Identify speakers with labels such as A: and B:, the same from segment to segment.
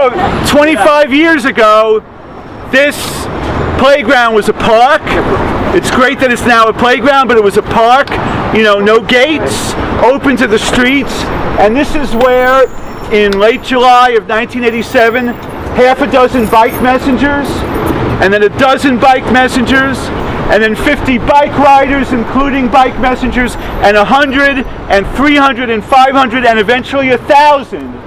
A: So 25 years ago, this playground was a park. It's great that it's now a playground, but it was a park, you know, no gates, open to the streets. And this is where, in late July of 1987, half a dozen bike messengers, and then a dozen bike messengers, and then 50 bike riders, including bike messengers, and 100, and 300, and 500, and eventually 1,000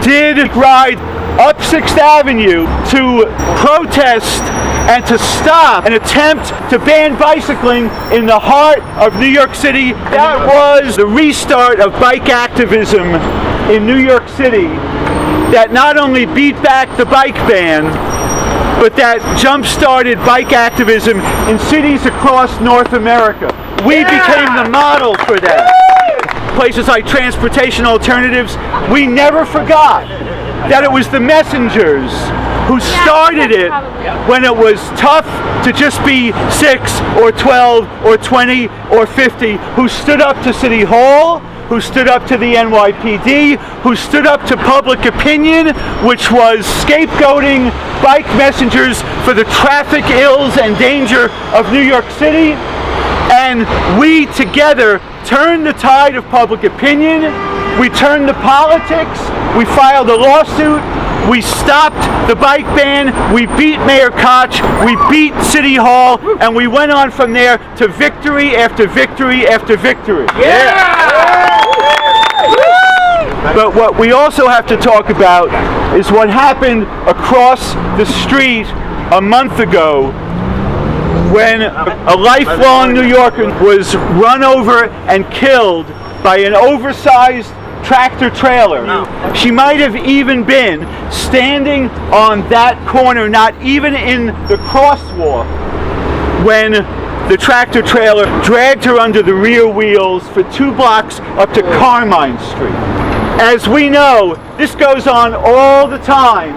A: did ride up 6th Avenue to protest and to stop an attempt to ban bicycling in the heart of New York City. That was the restart of bike activism in New York City that not only beat back the bike ban, but that jump-started bike activism in cities across North America. We became the model for that. Places like Transportation Alternatives, we never forgot that it was the messengers who started it when it was tough to just be 6 or 12 or 20 or 50, who stood up to City Hall, who stood up to the NYPD, who stood up to public opinion, which was scapegoating bike messengers for the traffic ills and danger of New York City. And we together turned the tide of public opinion. We turned the politics. We filed a lawsuit. We stopped the bike ban. We beat Mayor Koch. We beat City Hall. And we went on from there to victory after victory after victory. But what we also have to talk about is what happened across the street a month ago when a lifelong New Yorker was run over and killed by an oversized tractor trailer. She might have even been standing on that corner, not even in the crosswalk, when the tractor trailer dragged her under the rear wheels for 2 blocks up to Carmine Street. As we know, this goes on all the time,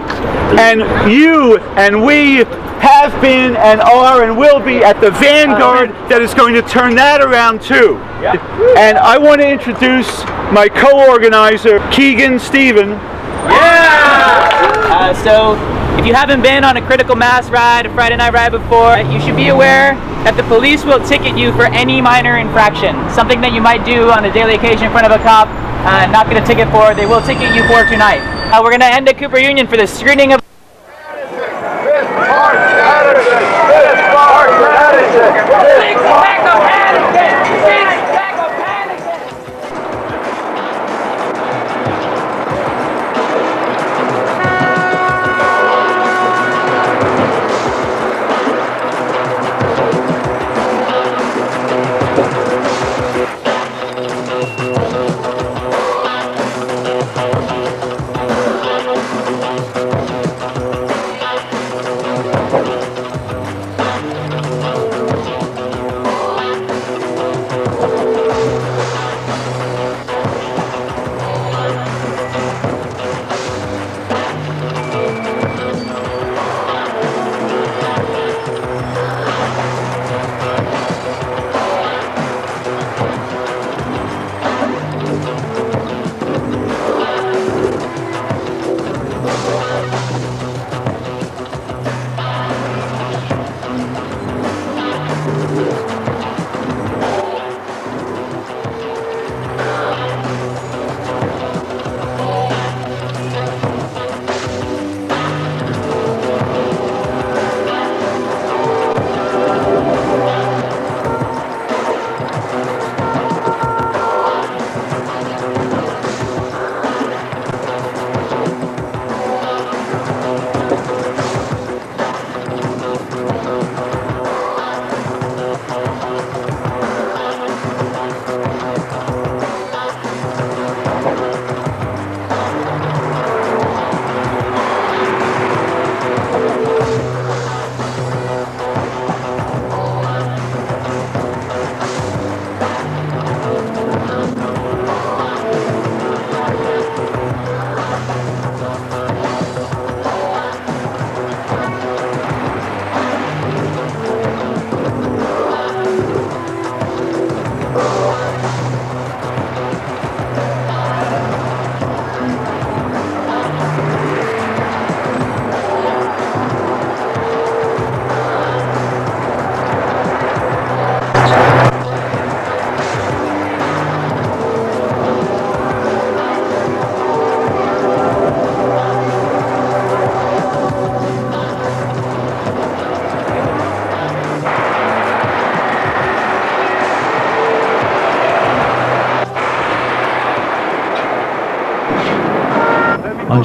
A: and you and we have been and are and will be at the vanguard that is going to turn that around too. And I want to introduce my co-organizer, Keegan Stephen.
B: So if you haven't been on a critical mass ride, a Friday night ride before, you should be aware that the police will ticket you for any minor infraction. Something that you might do on a daily occasion in front of a cop, not get a ticket for, they will ticket you for tonight. We're going to end at Cooper Union for the screening of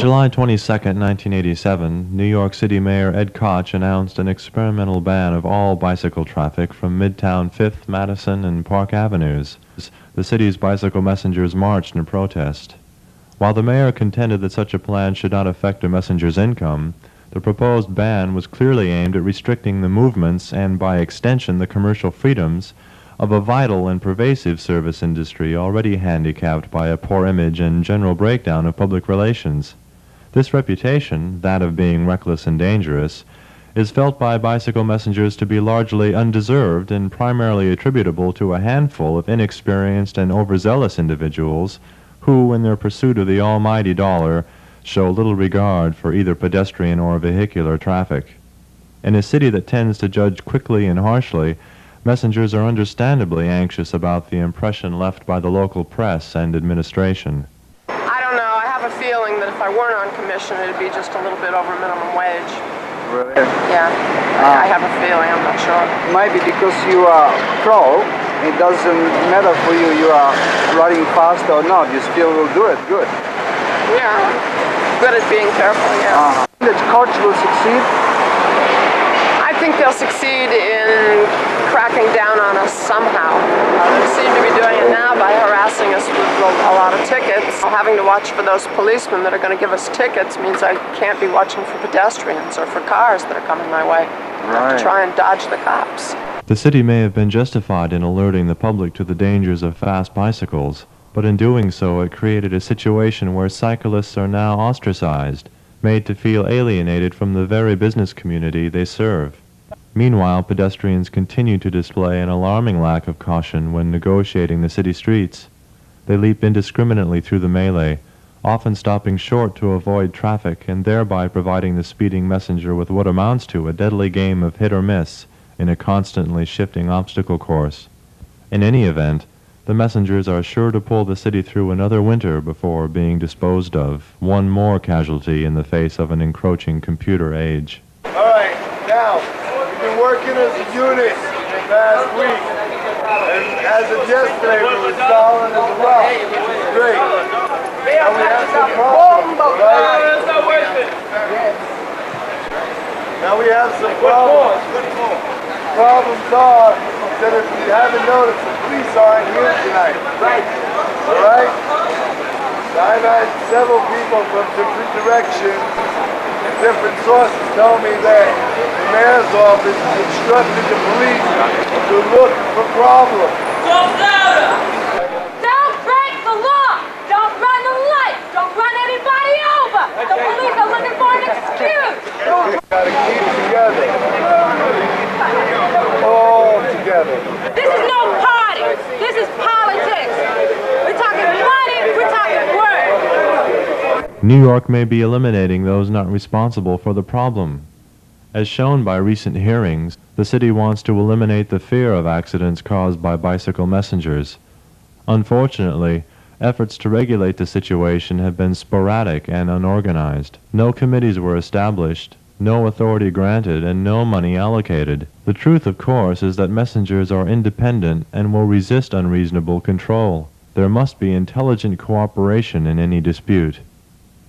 C: July 22, 1987, New York City Mayor Ed Koch announced an experimental ban of all bicycle traffic from Midtown 5th, Madison, and Park Avenues. The city's bicycle messengers marched in protest. While the mayor contended that such a plan should not affect a messenger's income, the proposed ban was clearly aimed at restricting the movements and, by extension, the commercial freedoms of a vital and pervasive service industry already handicapped by a poor image and general breakdown of public relations. This reputation, that of being reckless and dangerous, is felt by bicycle messengers to be largely undeserved and primarily attributable to a handful of inexperienced and overzealous individuals who, in their pursuit of the almighty dollar, show little regard for either pedestrian or vehicular traffic. In a city that tends to judge quickly and harshly, messengers are understandably anxious about the impression left by the local press and administration.
D: I don't know. I have a feeling that if I weren't on commission, it'd be just a little bit over minimum wage.
E: Really?
D: Yeah. I have a feeling. I'm not sure.
E: Maybe because you are pro, it doesn't matter for you. You are riding fast or not. You still will do it. Good.
D: Yeah. Good at being careful, yes.
E: That Koch will succeed?
D: I think they'll succeed in cracking down on us somehow. They seem to be doing it now by harassing us with a lot of tickets. Having to watch for those policemen that are going to give us tickets means I can't be watching for pedestrians or for cars that are coming my way. I have to try and dodge the cops.
C: The city may have been justified in alerting the public to the dangers of fast bicycles, but in doing so it created a situation where cyclists are now ostracized, made to feel alienated from the very business community they serve. Meanwhile, pedestrians continue to display an alarming lack of caution when negotiating the city streets. They leap indiscriminately through the melee, often stopping short to avoid traffic and thereby providing the speeding messenger with what amounts to a deadly game of hit or miss in a constantly shifting obstacle course. In any event, the messengers are sure to pull the city through another winter before being disposed of, one more casualty in the face of an encroaching computer age.
F: All right, now, we've been working as a unit the past week, and as of yesterday, we were solid as a rock. Great. Now we have some problems, right? Now we have some problems. Problems are that if you haven't noticed, the police aren't here tonight. All right? I've had several people from different directions, different sources tell me that the mayor's office instructed the police to look for problems.
G: Don't break the law! Don't run the light! Don't run anybody over! The police are looking for an excuse!
F: Gotta keep together. All together.
G: This is no party! This is politics! We're talking money, we're talking work!
C: New York may be eliminating those not responsible for the problem. As shown by recent hearings, the city wants to eliminate the fear of accidents caused by bicycle messengers. Unfortunately, efforts to regulate the situation have been sporadic and unorganized. No committees were established, no authority granted, and no money allocated. The truth, of course, is that messengers are independent and will resist unreasonable control. There must be intelligent cooperation in any dispute.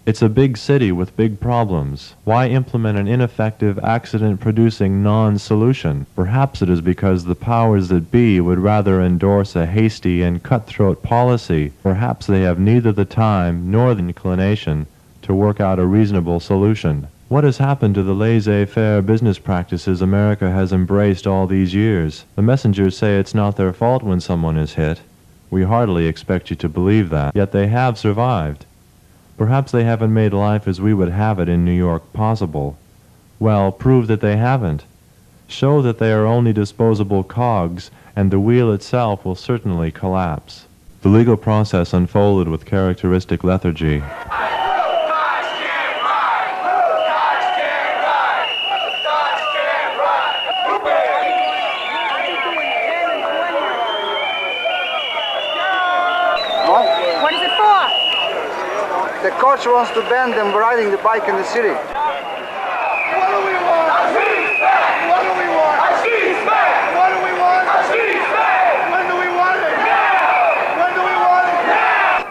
C: It's a big city with big problems. Why implement an ineffective, accident-producing non-solution? Perhaps it is because the powers that be would rather endorse a hasty and cutthroat policy. Perhaps they have neither the time nor the inclination to work out a reasonable solution. What has happened to the laissez-faire business practices America has embraced all these years? The messengers say it's not their fault when someone is hit. We hardly expect you to believe that, yet they have survived. Perhaps they haven't made life as we would have it in New York possible. Well, prove that they haven't. Show that they are only disposable cogs, and the wheel itself will certainly collapse. The legal process unfolded with characteristic lethargy.
G: What is it for?
E: The coach wants to ban them riding the bike in the city.
F: What do we want? A city's back! What do we want? A city's back! What do we want? A city's back! When do we want it? Now! When do we want it? Now!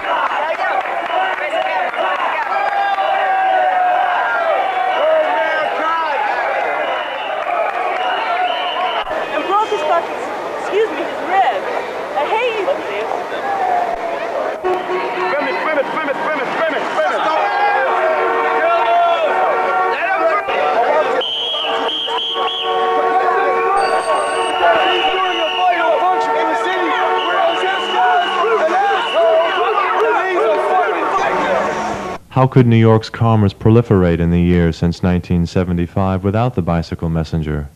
C: How could New York's commerce proliferate in the years since 1975 without the bicycle messenger?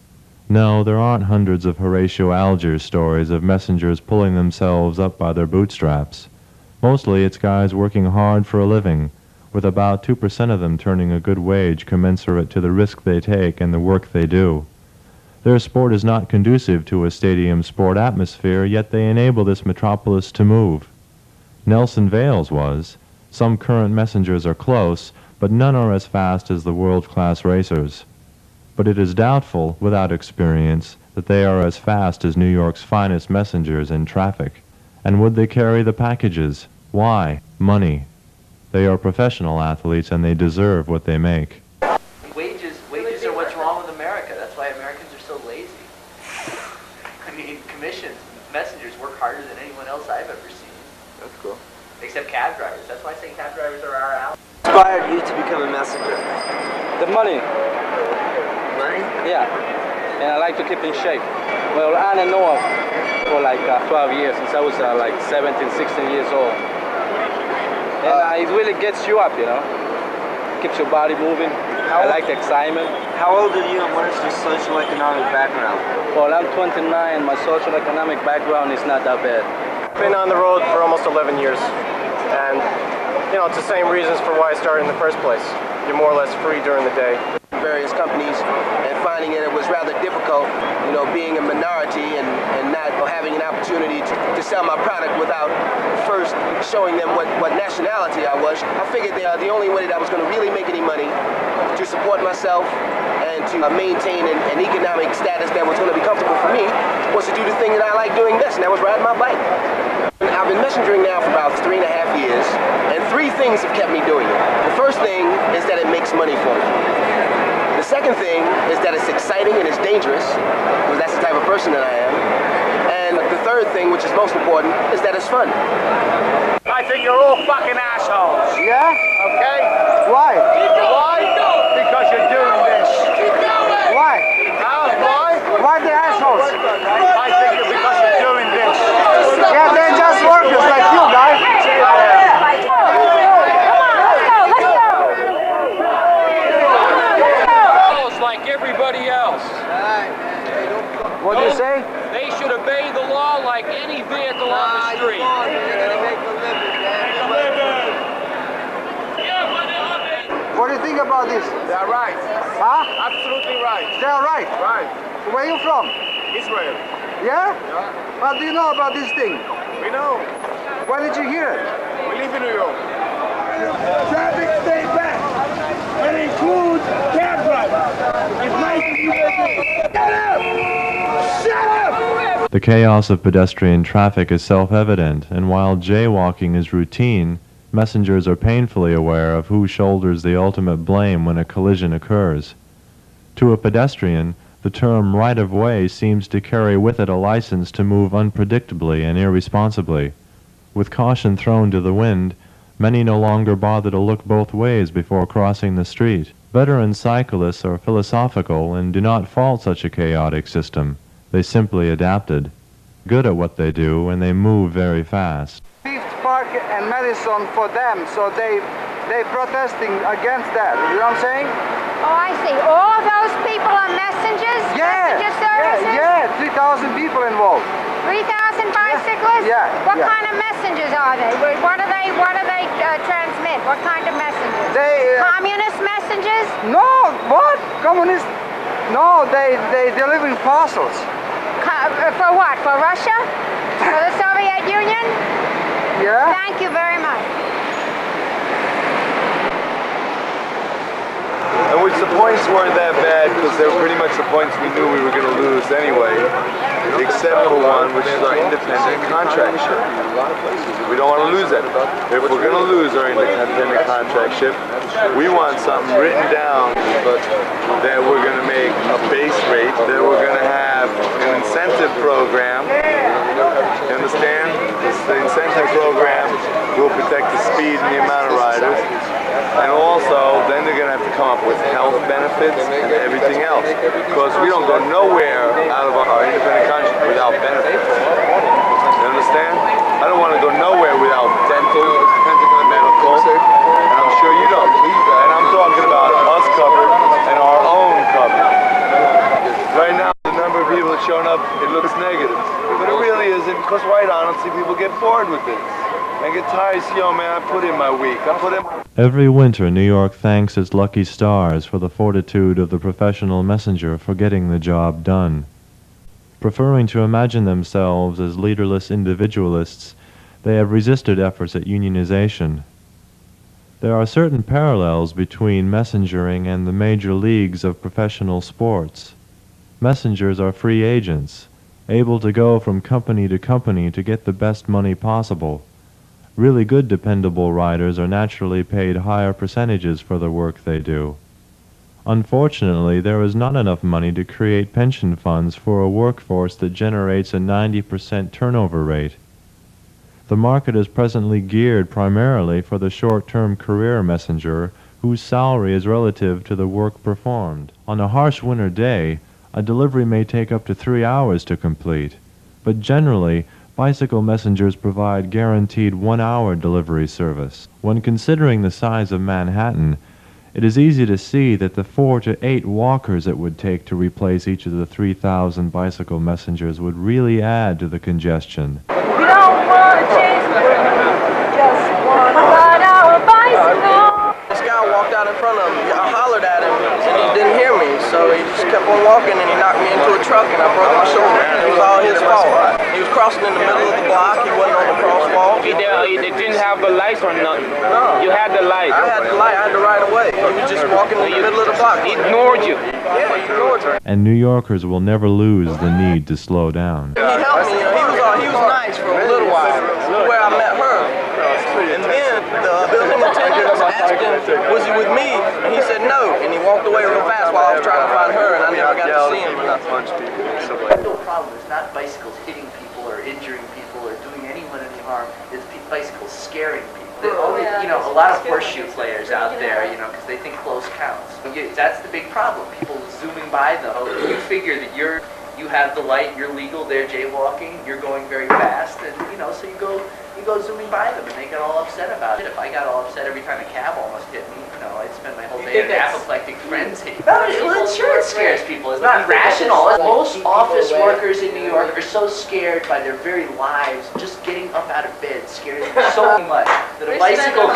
C: No, there aren't hundreds of Horatio Alger's stories of messengers pulling themselves up by their bootstraps. Mostly it's guys working hard for a living, with about 2% of them turning a good wage commensurate to the risk they take and the work they do. Their sport is not conducive to a stadium sport atmosphere, yet they enable this metropolis to move. Nelson Vale's was. Some current messengers are close, but none are as fast as the world-class racers. But it is doubtful, without experience, that they are as fast as New York's finest messengers in traffic. And would they carry the packages? Why? Money. They are professional athletes and they deserve what they make.
H: Wages are what's wrong with America. That's why Americans are so lazy. I mean, commissions, messengers work harder than anyone else I've ever seen.
E: That's cool.
H: Except cab drivers. That's why I say cab drivers are our ally.
I: Inspired you to become a messenger?
J: The money.
I: Money?
J: Yeah. And I like to keep in shape. Well, on and off for like 12 years, since I was like 17, 16 years old. And it really gets you up, you know. Keeps your body moving. I like the excitement.
I: How old are you and what is your social economic background?
J: Well, I'm 29. My social economic background is not that bad.
K: Been on the road for almost 11 years, and you know, it's the same reasons for why I started in the first place. You're more or less free during the day.
L: Various companies and finding it was rather difficult, you know, being a minority and not having an opportunity to sell my product without first showing them what nationality I was. I figured the only way that I was going to really make any money to support myself and to maintain an economic status that was going to be comfortable for me was to do the thing that I like doing best, and that was riding my bike. I've been messengering now for about 3.5 years, and 3 things have kept me doing it. The first thing is that it makes money for me. The second thing is that it's exciting and it's dangerous, because that's the type of person that I am. And the third thing, which is most important, is that it's fun.
K: I think you're all fucking assholes.
E: Yeah?
K: Okay?
E: Why?
K: Why? Because you're doing this.
E: Why?
K: Why?
E: Why the assholes?
K: I think you're because you're doing this.
E: Yeah, they're just workers like you, guys.
M: Like everybody else.
E: What do you say?
M: They should obey the law like any vehicle on the street.
E: What do you think about this?
K: They're right.
E: Huh?
K: Absolutely right.
E: They're right.
K: Right.
E: Where are you from?
K: Israel.
E: Yeah?
K: Yeah.
E: What do you know about this thing?
K: We know.
E: Why did you hear it?
K: We live in New York.
F: Traffic, stay back. That includes cab drivers. It's nice to you. Shut up! Shut up!
C: The chaos of pedestrian traffic is self-evident, and while jaywalking is routine, messengers are painfully aware of who shoulders the ultimate blame when a collision occurs. To a pedestrian, the term right-of-way seems to carry with it a license to move unpredictably and irresponsibly. With caution thrown to the wind, many no longer bother to look both ways before crossing the street. Veteran cyclists are philosophical and do not fault such a chaotic system. They simply adapted. Good at what they do, and they move very fast.
E: Fifth Park and Madison for them, so they protesting against that. You know what I'm saying?
G: Oh, I see. All those people are messengers?
E: Yeah.
G: Messenger services?
E: Yeah, 3,000 people involved.
G: 3,000 bicyclists?
E: Yeah,
G: What
E: yeah.
G: kind of messengers are they? What do they transmit? What kind of messengers?
E: They
G: Communist messengers?
E: no, what? Communist? No, they delivering parcels.
G: For what? For Russia? For the Soviet Union?
E: Yeah.
G: Thank you very much.
F: And which the points weren't that bad because they were pretty much the points we knew we were going to lose anyway, except for one, which is our independent contract ship. We don't want to lose that. If we're going to lose our independent contract ship, we want something written down that we're going to make a base rate, that we're going to have an incentive program. You understand? The incentive program will protect the speed and the amount of riders. And also, then they're going to have to come up with health benefits and everything else. Because we don't go nowhere out of our independent contract without benefits. You understand? I don't want to go nowhere without dental, medical, and I'm sure you looks negative. But it really isn't, because right honestly, people get bored with this. I get tired, yo man, I put in my week. I put in.
C: Every winter, New York thanks its lucky stars for the fortitude of the professional messenger for getting the job done. Preferring to imagine themselves as leaderless individualists, they have resisted efforts at unionization. There are certain parallels between messengering and the major leagues of professional sports. Messengers are free agents, able to go from company to company to get the best money possible. Really good dependable riders are naturally paid higher percentages for the work they do. Unfortunately, there is not enough money to create pension funds for a workforce that generates a 90% turnover rate. The market is presently geared primarily for the short-term career messenger whose salary is relative to the work performed. On a harsh winter day, a delivery may take up to 3 hours to complete, but generally, bicycle messengers provide guaranteed 1-hour delivery service. When considering the size of Manhattan, it is easy to see that the 4 to 8 walkers it would take to replace each of the 3,000 bicycle messengers would really add to the congestion.
G: We don't want to chase the world, just want to ride our bicycle.
I: This guy walked out in front of me. I hollered at him and he didn't hear me, so he just kept on walking and he knocked me into a truck and I broke my shoulder. It was all his fault. He was crossing in the middle of the block. He wasn't on the crosswalk.
M: They didn't have the lights or nothing.
I: No.
M: You had the light.
I: I had the light. I had the right of way. He was just walking in the middle of the block.
M: He ignored you.
I: Yeah, he ignored me.
C: And New Yorkers will never lose the need to slow down.
I: He helped me. He was nice for a little while. Where I met her. And then the building attendant asked him, was he with me? And he said no. And he walked away real fast while I was trying to find her, and I never got to see him.
H: The real problem is not bicycles hitting people or injuring people or doing anyone any harm. It's bicycles scaring people. A lot of horseshoe players out there, because they think close counts. That's the big problem. People zooming by them. You figure that you have the light, you're legal, they're jaywalking, you're going very fast, and so you go zooming by them, and they get all upset about it. If I got all upset every time a cab almost hit me, I'd spend my whole day in an apoplectic frenzy. Well, sure, it scares people. It's not rational. Most office workers in New York are so scared by their very lives, just getting up out of bed scares them so much that a bicycle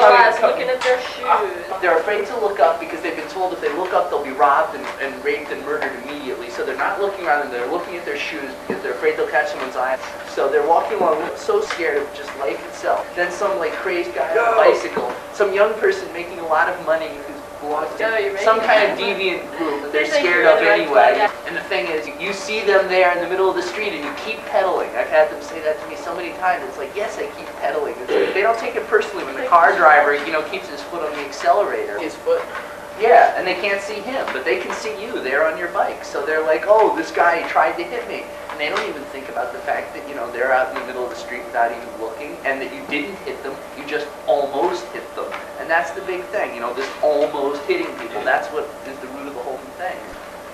D: looking at their shoes.
H: They're afraid to look up because they've been told if they look up, they'll be robbed and raped and murdered immediately. So they're not looking around them. They're looking at their shoes because they're afraid they'll catch someone's eye. So they're walking along so scared of just life itself. Then some crazy guy on a bicycle, some young person making a lot of money who belongs to some kind of deviant group that they're scared of anyway. And the thing is, you see them there in the middle of the street and you keep pedaling. I've had them say that to me so many times. It's like, yes, I keep pedaling. They don't take it personally when the car driver, keeps his foot on the accelerator.
I: His foot?
H: Yeah, and they can't see him, but they can see you. They're on your bike. So they're like, oh, this guy tried to hit me. And they don't even think about the fact that, they're out in the middle of the street without even looking, and that you didn't hit them, you just almost hit them. And that's the big thing, this almost hitting people. That's what is the root of the whole thing.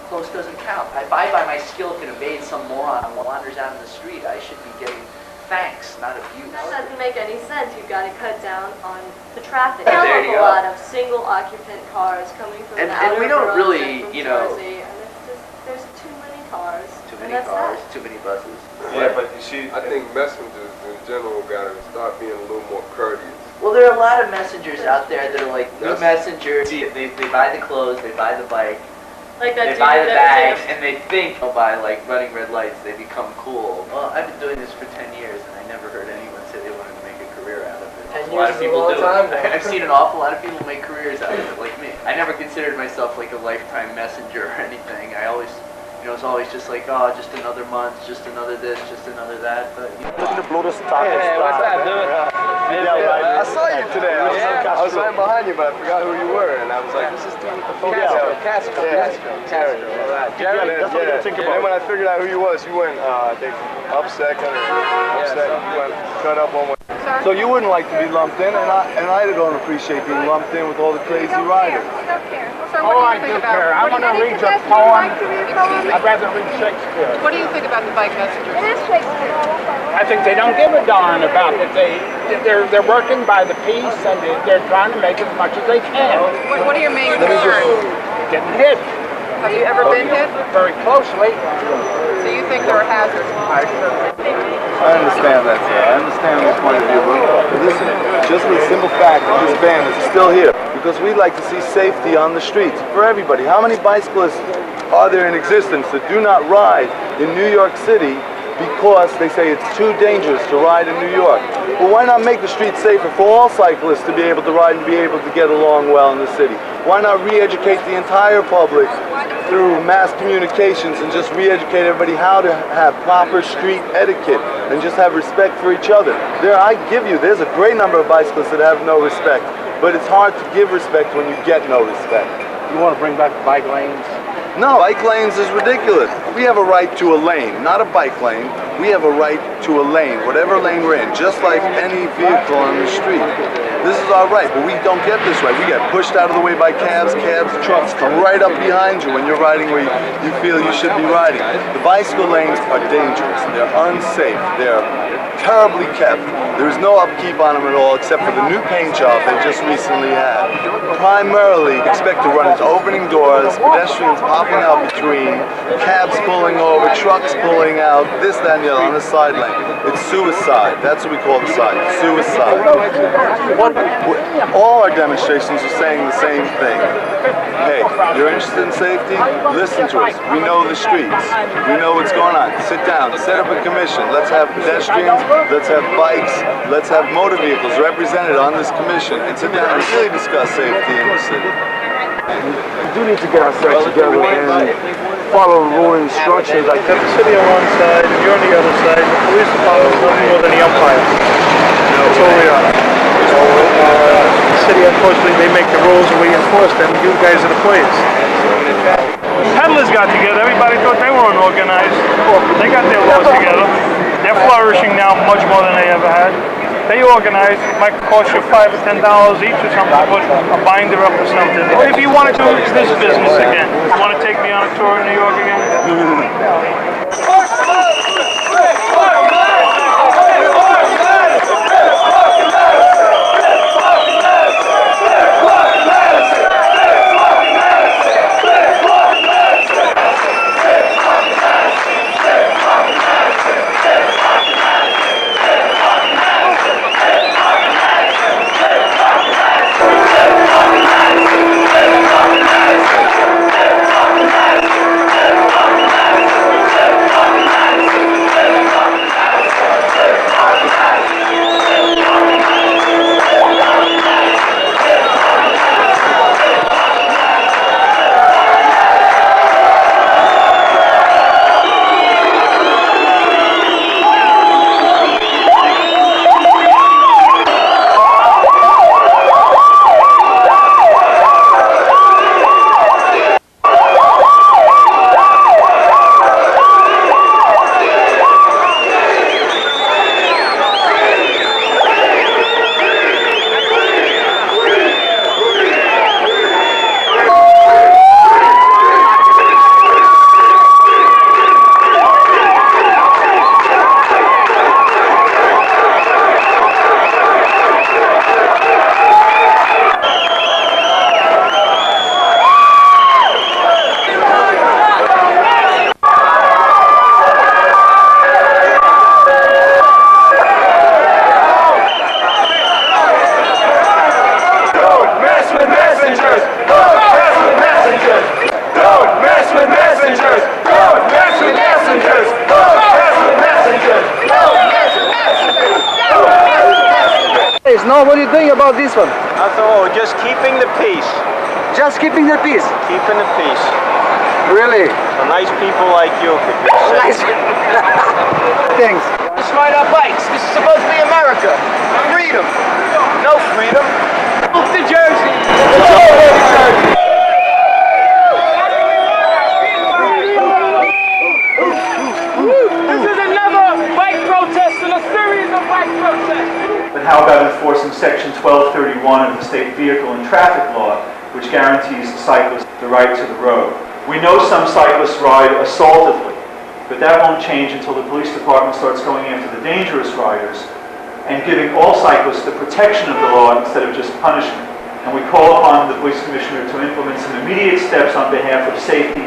H: Close doesn't count. If I, by my skill, can evade some moron who wanders out in the street, I should be getting thanks, not abuse.
N: That doesn't make any sense. You've got to cut down on the traffic.
H: There
N: There
H: you
N: are a
H: go.
N: lot of single occupant cars coming from the outer
H: and we don't
N: boroughs
H: really,
N: and from Jersey, and there's too many cars.
H: Too many cars, too many buses.
F: Yeah, but you see,
O: I think messengers in general got to start being a little more courteous.
H: Well, there are a lot of messengers out there that are like new messengers. They buy the clothes, they buy the bike,
N: like that
H: they buy the bags, and they think by running red lights they become cool. Well, I've been doing this for 10 years, and I never heard anyone say they wanted to make a career out of it.
I: 10
H: A lot of
I: years is a
H: people
I: long
H: do.
I: time now.
H: I've seen an awful lot of people make careers out of it, like me. I never considered myself like a lifetime messenger or anything. I always. It's always just like, oh, just another month, just another this, just another that. But
F: looking to blow the stock.
M: Hey, what's up, dude?
F: I saw you today. I was right behind you, but I forgot who you were, and I was like, who's this dude with the phone?
M: Castro.
F: Jared.
M: Jared.
F: That's what I'm thinking about. And then when I figured out who you was, you went up second or upset. You went cut up one way. So you wouldn't like to be lumped in, and I don't appreciate being lumped in with all the crazy riders.
G: I don't care. So
M: Oh, I do care. I'm going to read your poem.
G: Excuse me.
M: I'd rather read Shakespeare.
G: What do you think about the bike messengers? It is Shakespeare.
M: I think they don't give a darn about it. They're working by the piece, and they're trying to make as much as they can.
G: What are your main concerns?
M: Getting hit.
D: Have you ever been hit?
M: Very closely.
D: So you think they're a hazard?
F: I understand that, sir. I understand your point of view. But listen, just the simple fact that this ban is still here, because we'd like to see safety on the streets for everybody. How many bicyclists are there in existence that do not ride in New York City because they say it's too dangerous to ride in New York? Well, why not make the streets safer for all cyclists to be able to ride and be able to get along well in the city? Why not re-educate the entire public through mass communications and just re-educate everybody how to have proper street etiquette and just have respect for each other? I give you, there's a great number of bicyclists that have no respect, but it's hard to give respect when you get no respect.
M: You want to bring back bike lanes?
F: No, bike lanes is ridiculous. We have a right to a lane, not a bike lane. We have a right to a lane, whatever lane we're in, just like any vehicle on the street. This is our right, but we don't get this right. We get pushed out of the way by cabs, trucks come right up behind you when you're riding where you feel you should be riding. The bicycle lanes are dangerous. They're unsafe. They're terribly kept. There's no upkeep on them at all except for the new paint job they just recently had. Primarily expect to run into opening doors, pedestrians popping out between, cabs pulling over, trucks pulling out, this, that, and the other on the side lane. It's suicide. That's what we call the side. Suicide. All our demonstrations are saying the same thing. Hey, you're interested in safety? Listen to us. We know the streets. We know what's going on. Sit down. Set up a commission. Let's have pedestrians. Let's have bikes. Let's have motor vehicles represented on this commission and sit down and really discuss safety in the city.
P: We do need to get ourselves together and follow the rule and instructions.
Q: Like got the city on one side and you're on the other side. The police department's nothing more than the umpire. That's all we are. So the city, unfortunately, they make the rules and we enforce them. You guys are the players. Peddlers got together. Everybody thought they were unorganized. They got their laws together. They're flourishing now much more than they ever had. They organize. It might cost you $5 or $10 each or something to put a binder up or something. If you want to do this business again, you want to take me on a tour in New York again?
P: No, what do you think about this one?
J: Not all, just keeping the peace.
P: Just keeping the peace?
J: Keeping the peace.
P: Really?
J: So nice people like you could be
P: nice. Thanks.
I: Let's ride our bikes. This is supposed to be America. Freedom. No freedom. Off to Jersey. It's already Jersey.
Q: This is another bike protest in a series of bike protests.
A: But how about enforcing Section 1231 of the State Vehicle and Traffic Law, which guarantees cyclists the right to the road? We know some cyclists ride assaultively, but that won't change until the police department starts going after the dangerous riders and giving all cyclists the protection of the law instead of just punishment. and we call upon the Police Commissioner to implement some immediate steps on behalf of safety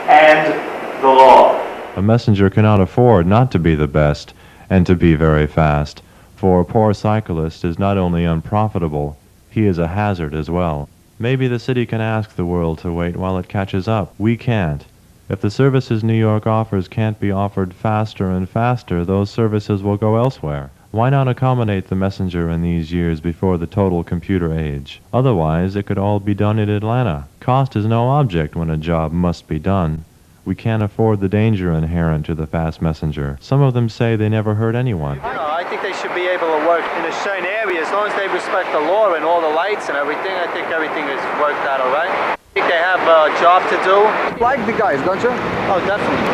A: and the law.
C: A messenger cannot afford not to be the best and to be very fast, for a poor cyclist is not only unprofitable, he is a hazard as well. Maybe the city can ask the world to wait while it catches up. We can't. If the services New York offers can't be offered faster and faster, those services will go elsewhere. Why not accommodate the messenger in these years before the total computer age? Otherwise, it could all be done in Atlanta. Cost is no object when a job must be done. We can't afford the danger inherent to the fast messenger. Some of them say they never hurt anyone.
J: I think they should be able to work in a certain area as long as they respect the law and all the lights and everything. I think everything is worked out all right. I think they have a job to do.
E: Like the guys, don't you?
J: Oh, definitely.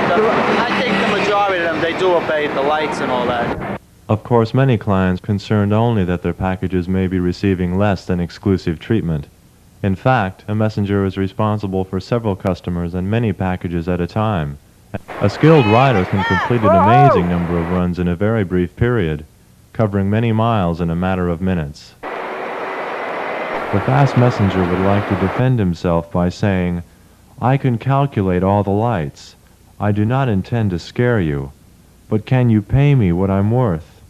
J: I think the majority of them, they do obey the lights and all that.
C: Of course, many clients concerned only that their packages may be receiving less than exclusive treatment. In fact, a messenger is responsible for several customers and many packages at a time. A skilled rider can complete an amazing number of runs in a very brief period, covering many miles in a matter of minutes. The fast messenger would like to defend himself by saying, "I can calculate all the lights. I do not intend to scare you, but can you pay me what I'm worth?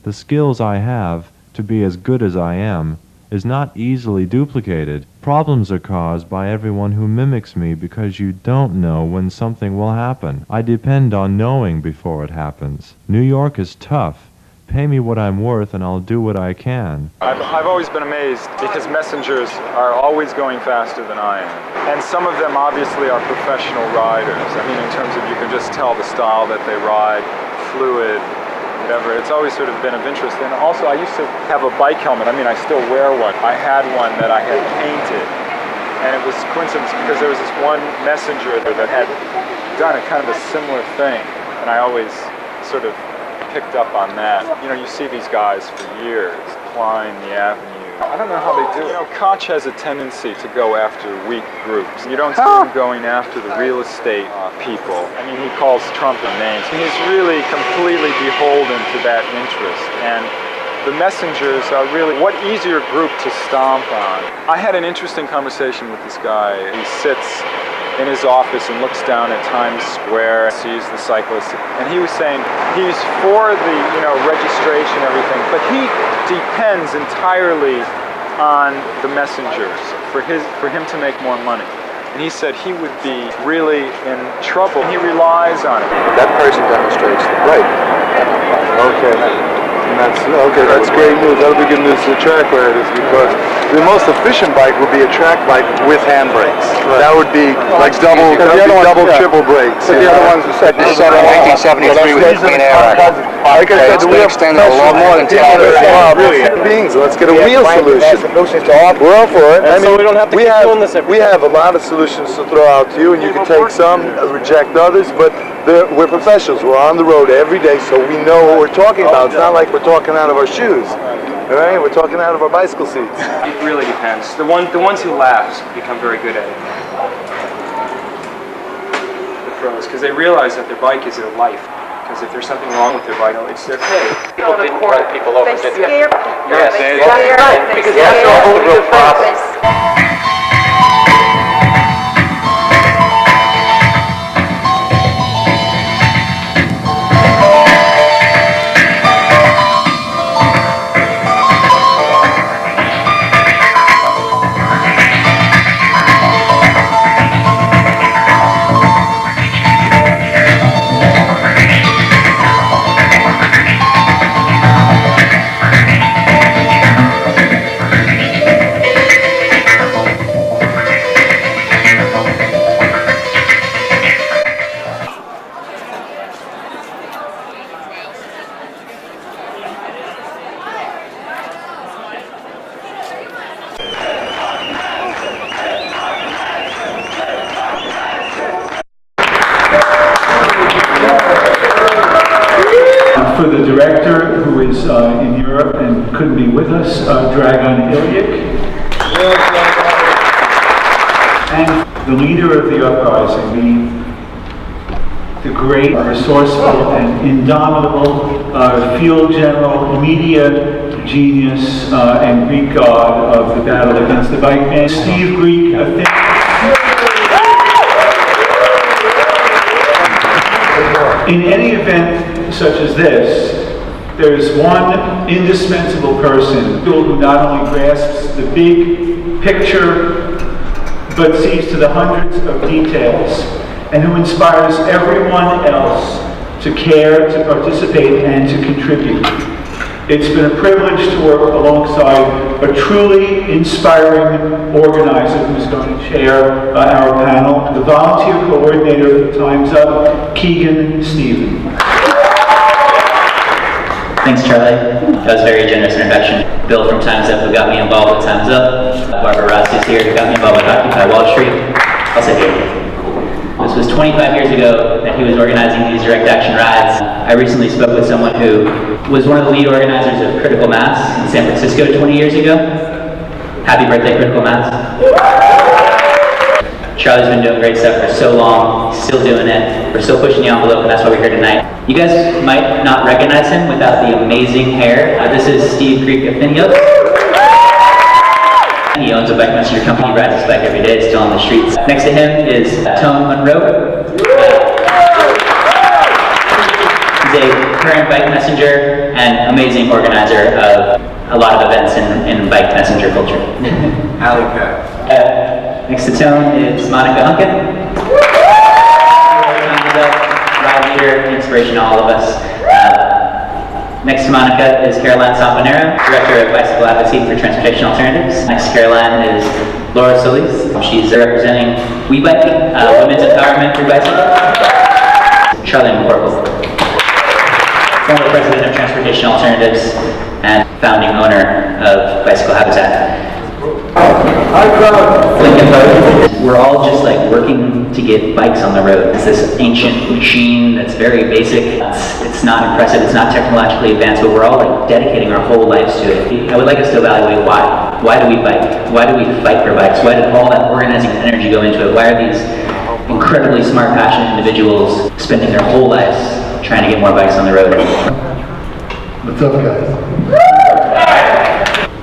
C: The skills I have, to be as good as I am, is not easily duplicated. Problems are caused by everyone who mimics me because you don't know when something will happen. I depend on knowing before it happens. New York is tough. Pay me what I'm worth and I'll do what I can."
R: I've always been amazed because messengers are always going faster than I am. And some of them obviously are professional riders. I mean, in terms of you can just tell the style that they ride, fluid, whatever. It's always sort of been of interest. And also, I used to have a bike helmet. I mean, I still wear one. I had one that I had painted. And it was coincidence because there was this one messenger that had done a kind of a similar thing. And I always sort of picked up on that. You know, you see these guys for years plying the avenue. I don't know how they do it. You know, Koch has a tendency to go after weak groups. You don't see him going after the real estate people. I mean, he calls Trump names. He's really completely beholden to that interest. And the messengers are really, what easier group to stomp on? I had an interesting conversation with this guy. He sits in his office and looks down at Times Square, sees the cyclists, and he was saying he's for the, you know, registration, everything, but he depends entirely on the messengers for him to make more money. And he said he would be really in trouble. He relies on it.
F: That person demonstrates the brake. Okay. And that's great news. That'll be good news to the track riders because the most efficient bike would be a track bike with handbrakes. Right. That would be like double, triple brakes. But the other ones are set.
S: This is set in 1973 with the Clean Air Act.
F: Like I said, we have
S: extended a lot more than 10 years.
F: Let's get a wheel solution. We're all for it. I mean, we have a lot of solutions to throw out to you, and you can take some, reject others, but we're professionals. We're on the road every day, so we know what we're talking about. It's not like we're talking out of our shoes. All right? We're talking out of our bicycle seats.
T: It really depends. The ones who last become very good at it. The pros, because they realize that their bike is their life. Because if there's something wrong with their bike, it's their pay.
S: People didn't run people over.
G: They scare people.
S: Yes,
G: They
S: that's the real problem.
A: For the director, who is in Europe and couldn't be with us, Dragan Ilyich, and the leader of the uprising, the great, resourceful, and indomitable field general, media genius and Greek god of the battle against the bike man. Steve Greek, in any event such as this, there's one indispensable person who not only grasps the big picture, but sees to the hundreds of details, and who inspires everyone else to care, to participate, and to contribute. It's been a privilege to work alongside a truly inspiring organizer who's going to chair our panel, the volunteer coordinator for Time's Up, Keegan Stephen.
B: Thanks, Charlie. That was a very generous introduction. Bill from Time's Up, who got me involved with Time's Up. Barbara Ross is here, who got me involved with Occupy Wall Street. Also here. This was 25 years ago that he was organizing these direct action rides. I recently spoke with someone who was one of the lead organizers of Critical Mass in San Francisco 20 years ago. Happy birthday, Critical Mass. Charlie's been doing great stuff for so long, he's still doing it. We're still pushing the envelope, and that's why we're here tonight. You guys might not recognize him without the amazing hair. This is Steve Greek of Finios. He owns a bike messenger company, rides his bike every day, still on the streets. Next to him is Tone Monroe. He's a current bike messenger and amazing organizer of a lot of events in bike messenger culture.
F: Alley Cat.
B: Next to Tone is Monica Hunkin. Ride leader, inspiration to all of us. Next to Monica is Caroline Sampanero, Director of Bicycle Advocacy for Transportation Alternatives. Next to Caroline is Laura Solis. She's representing WeBike, Women's Empowerment through Bicycle. Charlie McCorkle, former President of Transportation Alternatives and founding owner of Bicycle Habitat. We're all just like working to get bikes on the road. It's this ancient machine that's very basic. It's not impressive, it's not technologically advanced, but we're all like dedicating our whole lives to it. I would like us to evaluate why. Why do we bike? Why do we fight for bikes? Why did all that organizing energy go into it? Why are these incredibly smart, passionate individuals spending their whole lives trying to get more bikes on the road?
U: What's up, guys?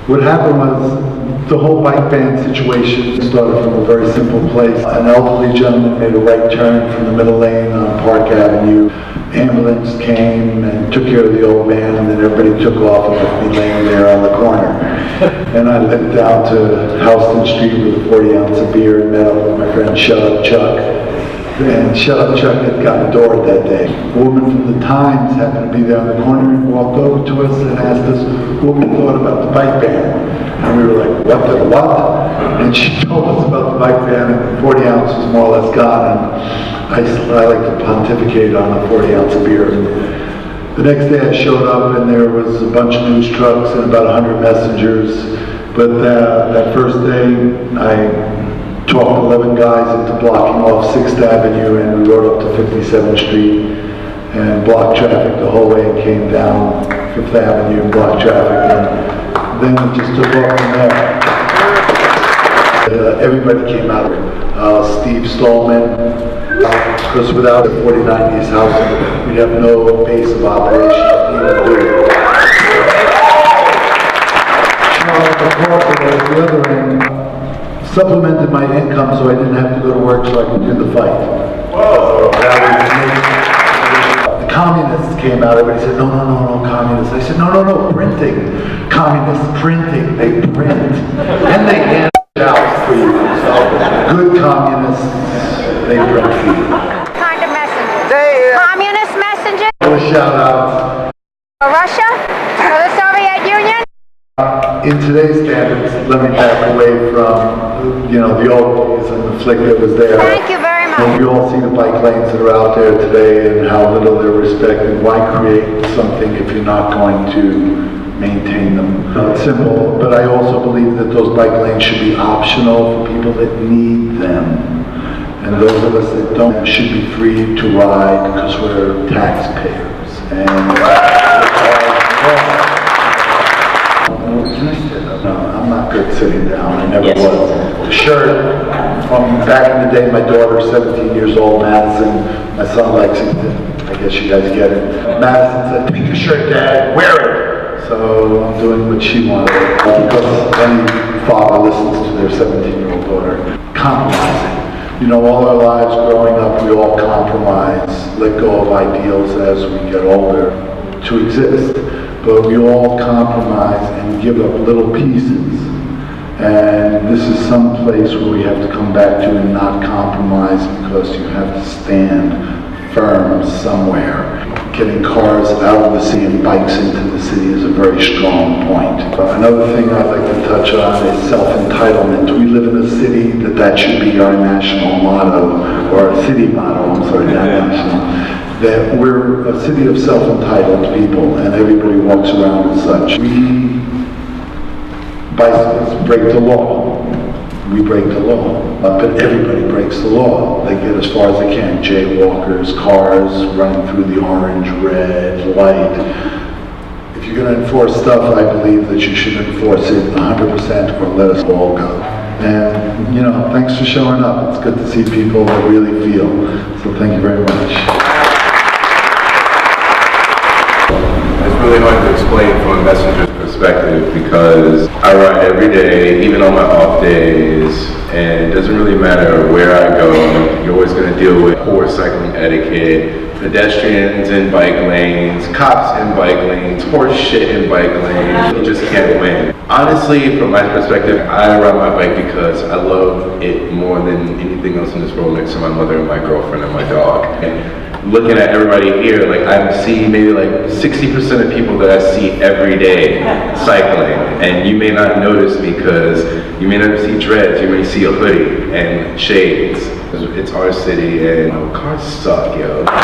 U: What happened was, the whole bike ban situation started from a very simple place. An elderly gentleman made a right turn from the middle lane on Park Avenue. Ambulance came and took care of the old man, and then everybody took off and left me laying there on the corner. And I limped down to Houston Street with a 40-ounce of beer and met up with my friend Shut Up Chuck. And Shut Up Chuck had gotten adored that day. A woman from the Times happened to be there on the corner and walked over to us and asked us what we thought about the bike ban. And we were like, what the what? And she told us about the bike ban, and 40 ounce was more or less gone. And I like to pontificate on a 40 ounce of beer. And the next day I showed up and there was a bunch of news trucks and about 100 messengers. But that first day I talked 11 guys into blocking off 6th Avenue, and we rode up to 57th Street and blocked traffic the whole way and came down 5th Avenue and blocked traffic. And then it just took off from there. Everybody came out. Steve Stallman, because without the 4090's housing, we'd have no base of operation to even do it. Charles McCorkle, at the other end, supplemented my income so I didn't have to go to work so I could do the fight. Whoa! The communists came out, everybody said, no, communists. I said, no, printing. Communists printing, they print. And they hand it out for you. So, good communists, they print for you.
G: Kind of messengers. Communist messengers?
U: A shout out.
G: For Russia? For the Soviet Union?
U: In today's standards, let me back away from, the old days and the flick that was there.
G: Thank you very much.
U: We all see the bike lanes that are out there today and how little they're respected. Why create something if you're not going to maintain them? It's simple, but I also believe that those bike lanes should be optional for people that need them. And those of us that don't should be free to ride because we're taxpayers. And no, I'm not good sitting down. I never was. The shirt from back in the day, my daughter, 17 years old, Madison, my son Lexington. I guess you guys get it. Madison said, "Take your shirt, Dad. Wear it." so I'm doing what she wants. Because any father listens to their 17-year-old daughter. Compromising. You know, all our lives growing up, we all compromise, let go of ideals as we get older to exist. But we all compromise and give up little pieces. And this is some place where we have to come back to and not compromise because you have to stand firm somewhere. Getting cars out of the city and bikes into the city is a very strong point. Another thing I'd like to touch on is self-entitlement. We live in a city that should be our national motto, or our city motto, I'm sorry, not national. That we're a city of self-entitled people and everybody walks around as such. Bicyclists break the law. We break the law. But everybody breaks the law. They get as far as they can. Jaywalkers, cars running through the orange, red light. If you're going to enforce stuff, I believe that you should enforce it 100% or let us all go. And, you know, thanks for showing up. It's good to see people that really feel. So thank you very much.
L: It's really hard to explain from a messenger's perspective because I ride every day, even on my off days, and it doesn't really matter where I go. You're always going to deal with poor cycling etiquette, pedestrians in bike lanes, cops in bike lanes, horse shit in bike lanes. You just can't win. Honestly, from my perspective, I ride my bike because I love it more than anything else in this world next to my mother and my girlfriend and my dog. And looking at everybody here, like I see maybe like 60% of people that I see every day cycling, and you may not notice me because you may not see dreads, you may see a hoodie and shades. It's our city and cars suck, yo. So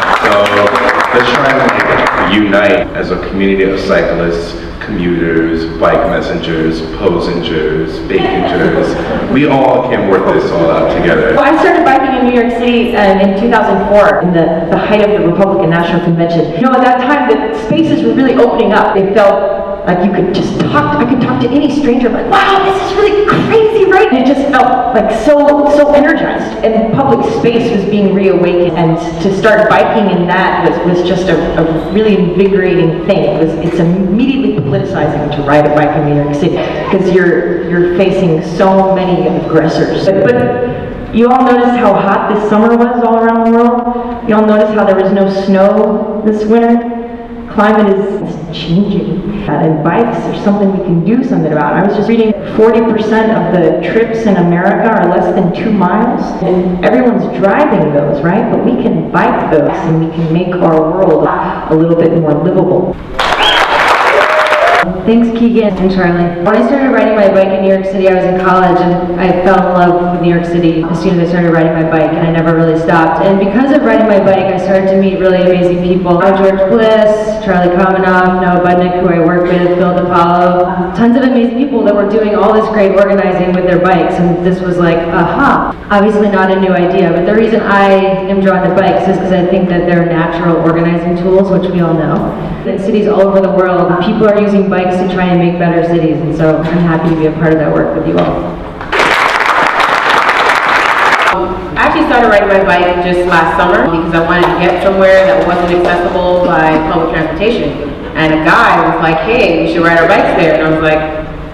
L: let's try and unite as a community of cyclists, commuters, bike messengers, posingers, bacongers. We all can work this all out together.
V: Well, I started biking in New York City in 2004, in the height of the Republican National Convention. You know, at that time, the spaces were really opening up. They felt like you could just talk, I could talk to any stranger, like, wow, this is really crazy, right? And it just felt like so energized, and public space was being reawakened, and to start biking in that was just a really invigorating thing. It's immediately politicizing to ride a bike in New York City, because you're facing so many aggressors. But you all noticed how hot this summer was all around the world? You all noticed how there was no snow this winter? Climate is changing, and bikes are something we can do something about. I was just reading 40% of the trips in America are less than 2 miles, and everyone's driving those, right? But we can bike those, and we can make our world a little bit more livable.
W: Thanks, Keegan and Charlie. When I started riding my bike in New York City, I was in college, and I fell in love with New York City as soon as I started riding my bike, and I never really stopped. And because of riding my bike, I started to meet really amazing people. George Bliss, Charlie Kamanoff, Noah Budnick, who I work with, Bill DePaulo. Tons of amazing people that were doing all this great organizing with their bikes, and this was like, aha. Obviously not a new idea, but the reason I am drawn to bikes is because I think that they're natural organizing tools, which we all know. In cities all over the world, people are using bikes to try and make better cities, and so I'm happy to be a part of that work with you all.
X: I actually started riding my bike just last summer because I wanted to get somewhere that wasn't accessible by public transportation. And a guy was like, hey, we should ride our bikes there. And I was like,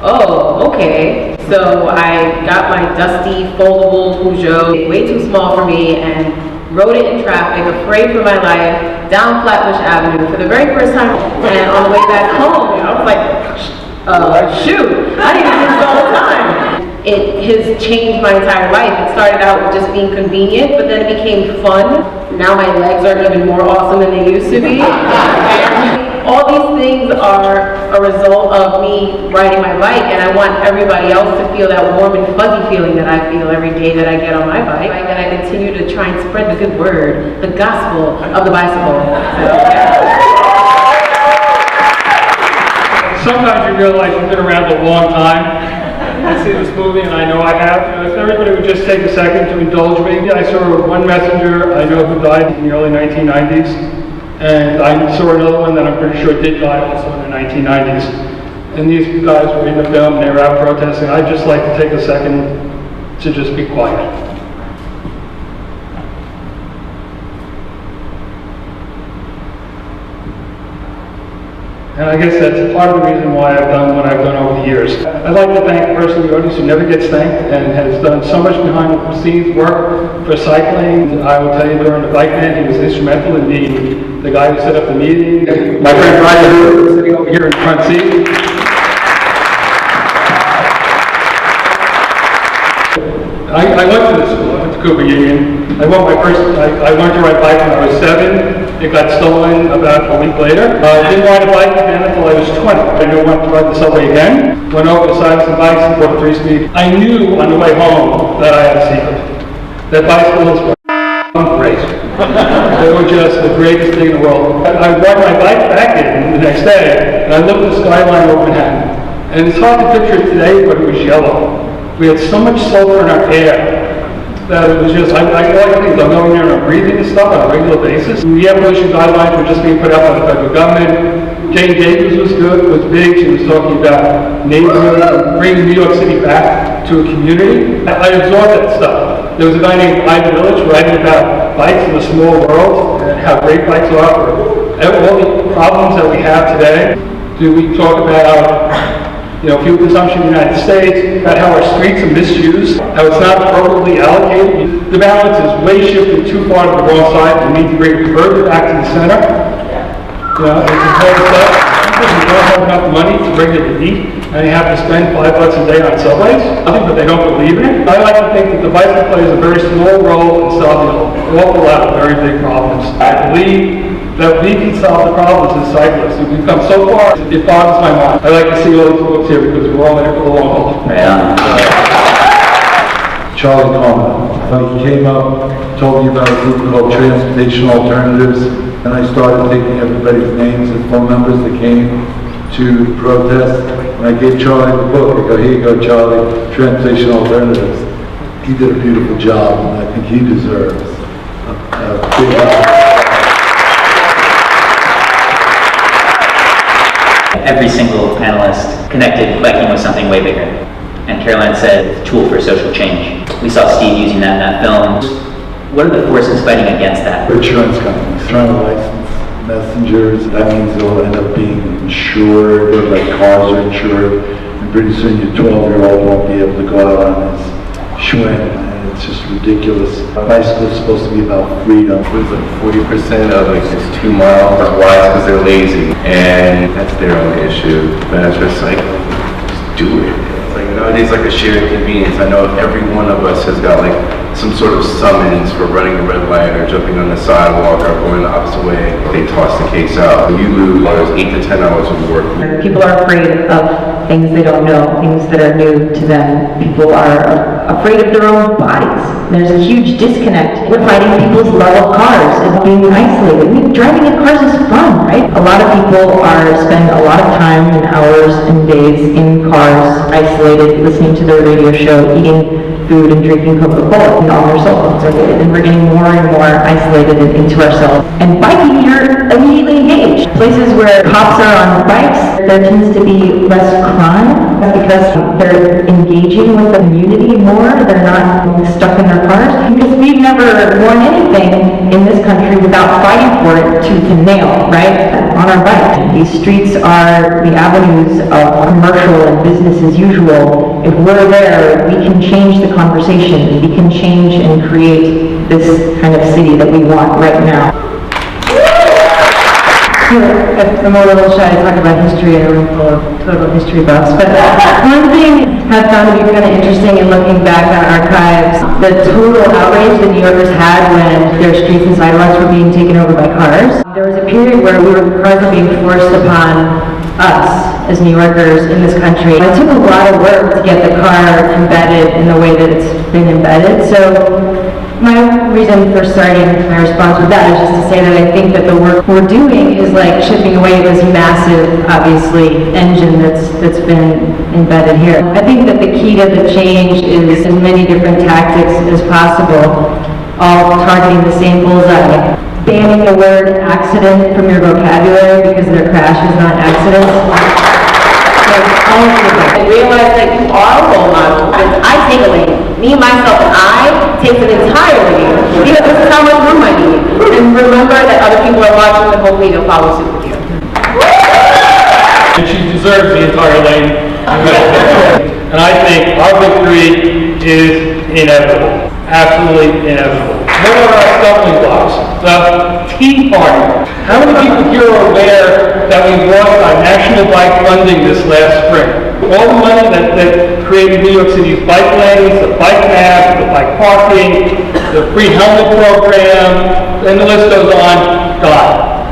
X: oh, okay. So I got my dusty, foldable Peugeot, way too small for me, and rode it in traffic, afraid for my life, down Flatbush Avenue for the very first time. And on the way back home, I was like, shoot, I need to do this all the time. It has changed my entire life. It started out with just being convenient, but then it became fun. Now my legs are even more awesome than they used to be. And all these things are a result of me riding my bike, and I want everybody else to feel that warm and fuzzy feeling that I feel every day that I get on my bike. And I continue to try and spread the good word, the gospel of the bicycle. So, yeah.
Q: Sometimes you realize you've been around a long time. I see this movie, and I know I have. If everybody would just take a second to indulge me. I saw one messenger I know who died in the early 1990s, and I saw another one that I'm pretty sure did die also in the 1990s. And these guys were in the film, and they were out protesting. I'd just like to take a second to just be quiet. And I guess that's part of the reason why I've done what I've done over the years. I'd like to thank a person in the audience who never gets thanked and has done so much behind the scenes work for cycling. I will tell you, during the bike ban, he was instrumental in being the guy who set up the meeting. My friend Brian is sitting over here in the front seat. I went to this school. I went to Cooper Union. I learned to ride bike when I was 7. It got stolen about a week later. Didn't ride a bike again until I was 20. I knew I wanted to ride the subway again. Went over to some bikes and bought a 3-speed. I knew on the way home that I had a secret. That bicycles were great. They were just the greatest thing in the world. I rode my bike back in the next day, and I looked at the skyline over Manhattan. And it's hard to picture it today, but it was yellow. We had so much sulfur in our air that it was just, I'm going there and I'm breathing and stuff on a regular basis. The air pollution guidelines were just being put out by the federal government. Jane Jacobs was big. She was talking about neighborhood, bringing New York City back to a community. I absorbed that stuff. There was a guy named Ivy Village writing about bikes in a small world and how great bikes are for all the problems that we have today. Do we talk about fuel consumption in the United States, about how our streets are misused, how it's not appropriately allocated. The balance is way shifted too far to the wrong side. We need to bring it further back to the center. It's important stuff. People don't have enough money to regularly eat, and they have to spend $5 a day on subways, but they don't believe in it. I like to think that the bicycle plays a very small role in solving an awful lot of very big problems. I believe that we can solve the problems as cyclists. We've come so far, it boggles my mind. I like to see all these folks here because we're all in it for the long haul.
U: Charlie Coleman. He came up, told me about a group called Transportation Alternatives, and I started taking everybody's names and phone numbers that came to protest. And I gave Charlie the book. I go, here you go, Charlie, Transportation Alternatives. He did a beautiful job, and I think he deserves a big
B: Every single panelist connected biking with something way bigger. And Caroline said, tool for social change. We saw Steve using that in that film. What are the forces fighting against that?
U: Insurance companies trying to license messengers. That means they'll end up being insured, like cars are insured. And pretty soon your 12-year-old won't be able to go out on his Schwinn. It's just ridiculous. Bicycle is supposed to be about freedom.
L: It was like 40% of it's 2 miles. Why? Because they're lazy, and that's their own issue. But as for cycling, just do it. It's like nowadays, like a shared convenience. I know every one of us has got like some sort of summons for running a red light or jumping on the sidewalk or going the opposite way. They toss the case out. You lose 8 to 10 hours of work.
V: People are afraid of things they don't know, things that are new to them. People are afraid of their own bodies. There's a huge disconnect. We're fighting people's love of cars and being isolated. I mean, driving in cars is fun, right? A lot of people spend a lot of time and hours and days in cars, isolated, listening to their radio show, eating food and drinking Coca-Cola and on their cell phones. And we're getting more and more isolated and into ourselves. And biking, you're immediately engaged. Places where cops are on bikes, there tends to be less crime because they're engaging with the community more. They're not stuck in their cars. Because we've never worn anything in this country without fighting for it tooth and nail, right? On our bike. These streets are the avenues of commercial and business as usual. If we're there, we can change the conversation. We can change and create this kind of city that we want right now. I'm a little shy to talk about history in a room full of total history buffs, but one thing I've found to be kind of interesting in looking back on archives, the total outrage that New Yorkers had when their streets and sidewalks were being taken over by cars. There was a period where cars were being forced upon us as New Yorkers in this country. It took a lot of work to get the car embedded in the way that it's been embedded. So my reason for starting my response with that is just to say that I think that the work we're doing is like chipping away this massive, obviously, engine that's been embedded here. I think that the key to the change is as many different tactics as possible, all targeting the same bullseye. Banning the word accident from your vocabulary because their crash is not accidents.
X: And realize that you are a role model. I take a lane. Me, myself, and I take an entire lane. Because this is how much room I need. And remember that other people are watching and hopefully they'll follow suit with you.
Q: And I think our victory is inevitable, absolutely inevitable. What are our stumbling blocks? The Tea Party. How many people here are aware that we lost our national bike funding this last spring? All the money that created New York City's bike lanes, the bike map, the bike parking, the free helmet program, and the list goes on, gone.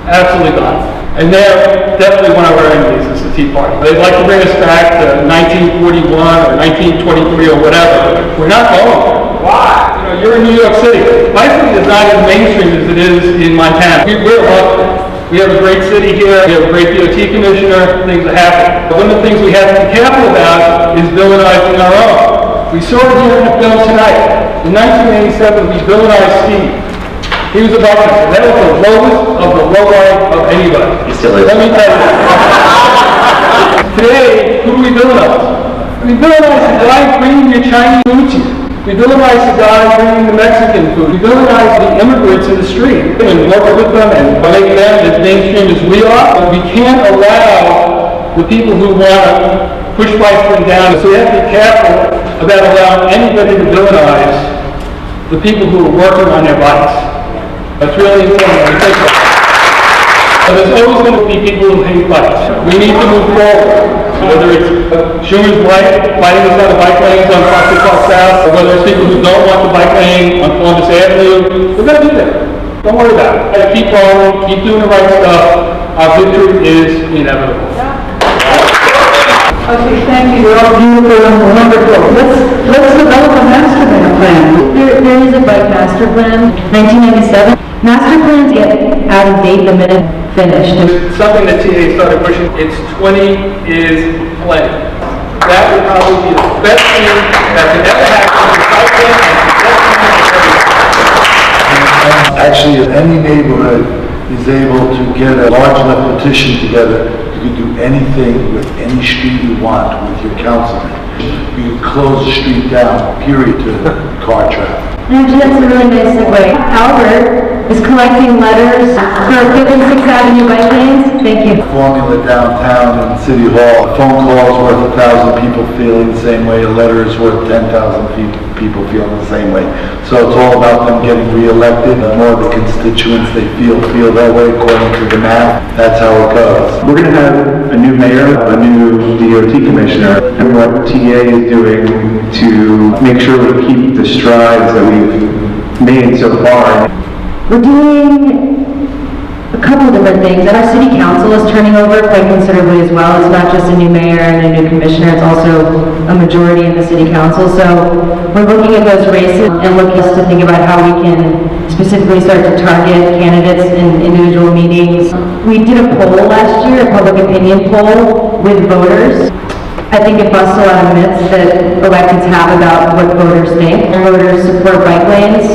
Q: Absolutely gone. And they're definitely one of our enemies, is the Tea Party. They'd like to bring us back to 1941 or 1923 or whatever. We're not going there. Why? You know, you're in New York City. Bicycling is not as mainstream as it is in Montana. We're lucky. We have a great city here. We have a great DOT commissioner. Things are happening. But one of the things we have to be careful about is villainizing our own. We saw it here in the film tonight. In 1987, we villainized Steve. He was a biker. That was the lowest of the low life of anybody.
S: He still is.
Q: Let me tell you. Today, who do we villainize? We villainize the guy bringing your Chinese food to you. We villainize the guy bringing the Mexican food. We villainize the immigrants in the street and work with them and make them as mainstream as we are. But we can't allow the people who want to push bicycling down. So we have to be careful about allowing anybody to villainize the people who are working on their bikes. That's really important. But there's always going to be people who hate bikes. We need to move forward. Whether it's Schumer's fighting us on the bike lanes on Foxy Park South, or whether it's people who don't want the bike lane on Columbus Avenue, we're going to do that. Don't worry about it. Keep going, keep doing the right stuff. Our victory is inevitable.
V: Okay, thank you. You're all beautiful and wonderful. Let's develop a master plan. There is a bike master plan. 1997. Master plans get out of date the minute finished.
Q: It's something that TA started pushing. It's 20 is plenty. That would probably be the best thing that could ever happen to cycling and
U: Actually, if any neighborhood is able to get a large enough petition together, you can do anything with any street you want with your councilman. You can close the street down, period, to car traffic.
V: Actually, that's a really nice segue. Albert is collecting letters for 56th Avenue bike lanes. Thank you.
U: Formula downtown in City Hall. A phone call is worth 1,000 people feeling the same way. A letter is worth 10,000 people feeling the same way. So it's all about them getting reelected. The more the constituents they feel that way according to the math. That's how it goes.
H: We're going to have a new mayor, a new DOT commissioner, and what TA is doing to make sure we keep the strides that we've made so far.
V: We're doing a couple of different things. Our city council is turning over quite considerably as well. It's not just a new mayor and a new commissioner, it's also a majority in the city council. So we're looking at those races and looking to think about how we can specifically start to target candidates in individual meetings. We did a poll last year, a public opinion poll with voters. I think it busts a lot of myths that electeds have about what voters think. Voters support bike lanes.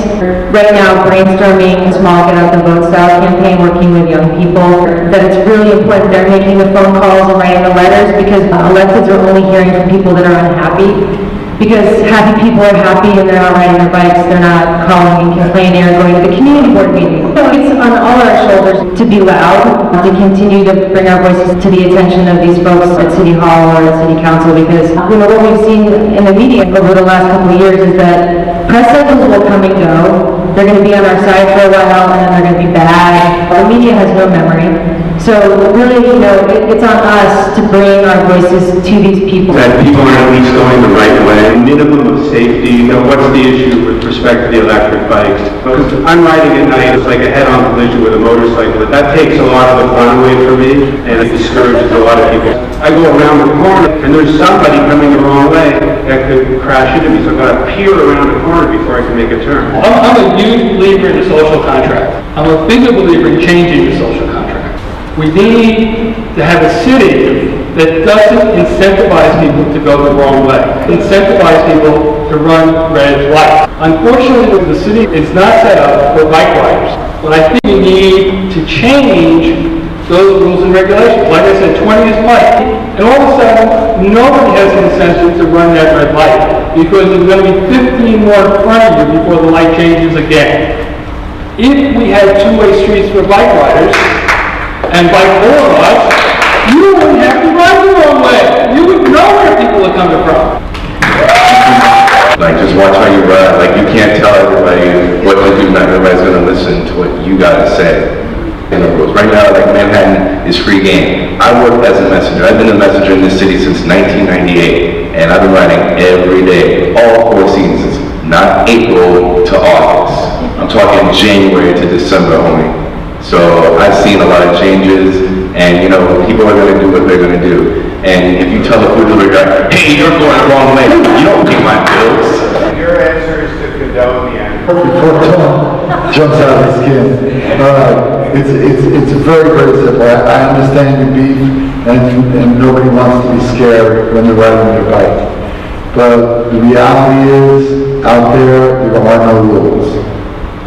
V: Right now, brainstorming a small get out the vote style campaign, working with young people, that it's really important they're making the phone calls and writing the letters because electeds are only hearing from people that are unhappy. Because happy people are happy and they're not riding their bikes, they're not calling and complaining or going to the community board meeting. So it's on all our shoulders to be loud, to continue to bring our voices to the attention of these folks at City Hall or at City Council because, you know, what we've seen in the media over the last couple of years is that press cycles will come and go. They're going to be on our side for a while and then they're going to be bad. The media has no memory. So really, you know, it's on us to bring our voices to these people.
H: That people are at least going the right way. Minimum of safety. You know, what's the issue with respect to the electric bikes? Because I'm riding at night, it's like a head-on collision with a motorcycle. That takes a lot of the fun away from me, and it discourages a lot of people. I go around the corner, and there's somebody coming the wrong way that could crash into me, so I've got to peer around the corner before I can make a turn.
Q: I'm a huge believer in the social contract. I'm a bigger believer in changing the social contract. We need to have a city that doesn't incentivize people to go the wrong way, incentivize people to run red lights. Unfortunately, the city is not set up for bike riders, but I think we need to change those rules and regulations. Like I said, 20 is light, and all of a sudden, nobody has an incentive to run that red light because there's going to be 15 more in front of you before the light changes again. If we had two-way streets for bike riders, and bike boulevards,
D: You wouldn't have to ride your own way. You would know where people are coming from.
L: Like, just watch how you ride. Like, you can't tell everybody what to do. Not everybody's going to listen to what you got to say. And of course, right now, like, Manhattan is free game. I work as a messenger. I've been a messenger in this city since 1998, and I've been riding every day, all 4 seasons, not April to August. I'm talking January to December only. So I've seen a lot of changes, and you know, people are going to do what they're going to do. And if you tell the food delivery guy, hey, you're going the wrong way, you don't pay my bills.
H: Your answer is to condone the act.
U: Before Tom jumps out of his skin, it's very, very simple. I understand your beef, and nobody wants to be scared when they're riding their bike. But the reality is, out there are no rules.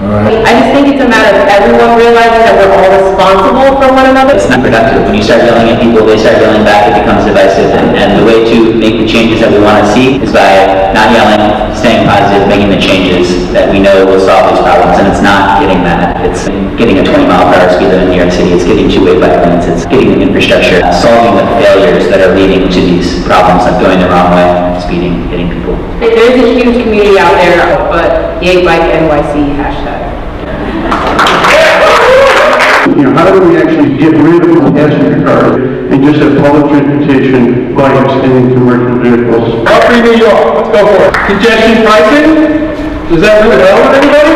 U: Right.
X: I just think it's a matter of everyone realizing that we're all responsible for one another.
B: It's not productive. When you start yelling at people, they start yelling back, it becomes divisive. And the way to make the changes that we want to see is by not yelling, staying positive, making the changes that we know will solve these problems. And it's not getting that. It's getting a 20-mile-per-hour speed limit in New York City. It's getting two-way bike lanes. It's getting the infrastructure, solving the failures that are leading to these problems of going the wrong way, speeding, hitting people.
X: There's a huge community out there, but Yay Bike NYC hashtag.
H: You know, how do we actually get rid of the passenger cars and just have public transportation, bikes, and commercial vehicles?
D: Free New York, let's go for it. Congestion pricing, does that ring a bell with anybody?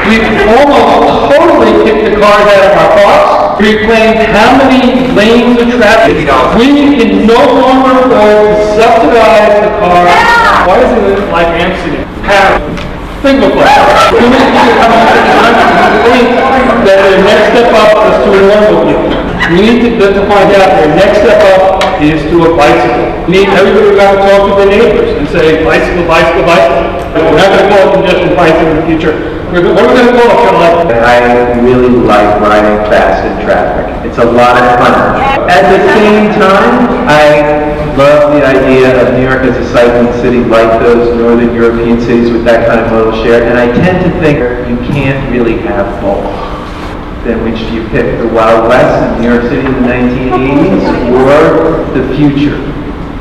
D: We've almost totally kicked the cars out of our parks. We've claimed how many lanes of traffic. We can no longer afford to subsidize the cars. Why doesn't it like Amsterdam? Paris. Think of it. Too many people come out and think that their next step up is to an automobile. We need to find out their next step up is to a bicycle. We need everybody to talk to their neighbors and say bicycle, bicycle, bicycle. We're not going to call it congestion pricing in the future. What are we going to call it?
K: I really like riding fast in traffic. It's a lot of fun. At the same time, I love the idea of New York as a cycling city like those northern European cities with that kind of modal share, and I tend to think you can't really have both. Then which do you pick? The Wild West in New York City in the 1980s or the future,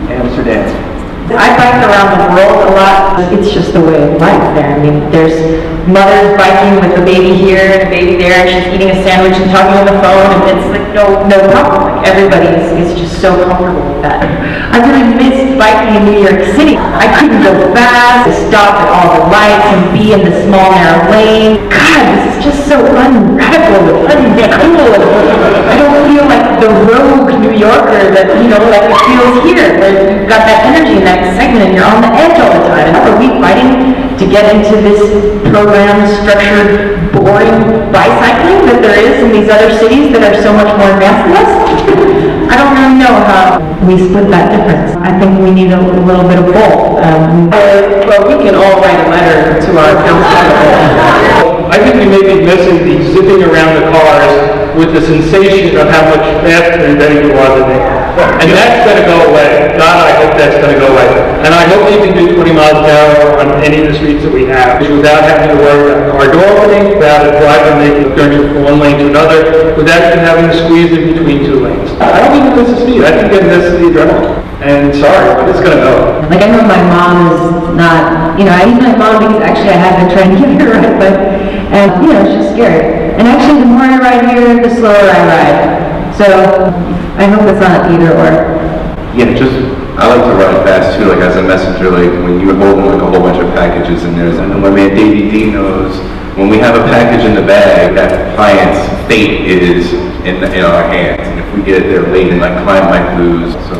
K: Amsterdam?
V: I bike around the world a lot. It's just the way of life there. I mean, there's mothers biking with a baby here and a baby there, and she's eating a sandwich and talking on the phone, and it's like no problem. Like everybody is just so comfortable with that. I really missed biking in New York City. I couldn't go fast, stop at all the lights, and be in the small narrow lane. God, this is just so unradical and uncool. I don't feel like the rogue New Yorker that like it feels here, where you've got that energy and that excitement, and you're on the edge all the time. And are we fighting to get into this program, structured, boring bicycling that there is in these other cities that are so much more advanced than us? I don't really know how we split that difference. I think we need a little bit of both.
X: Well, we can all write a letter to our council.
D: I think we may be missing the zipping around the cars with the sensation of how much faster and better you are than they are. And that's going to go away. God, I hope that's going to go away. And I hope you can do 20 miles an hour on any of the streets that we have without having to worry about car door opening, without a driver making a turn from one lane to another, without even having to squeeze in between 2 lanes. I don't think this is speed. I think this is the adrenaline. And sorry, but it's going to go.
V: Like, I know my mom is not, I use my mom because actually I have been trying to get her to ride, but, she's scared. And actually, the more I ride here, the slower I ride. So, I hope it's not either or.
L: Yeah, I like to ride fast too, like as a messenger, like when you're holding like a whole bunch of packages and and when man Davey D knows, when we have a package in the bag, that client's fate is in our hands. And if we get there late, and like client might lose. So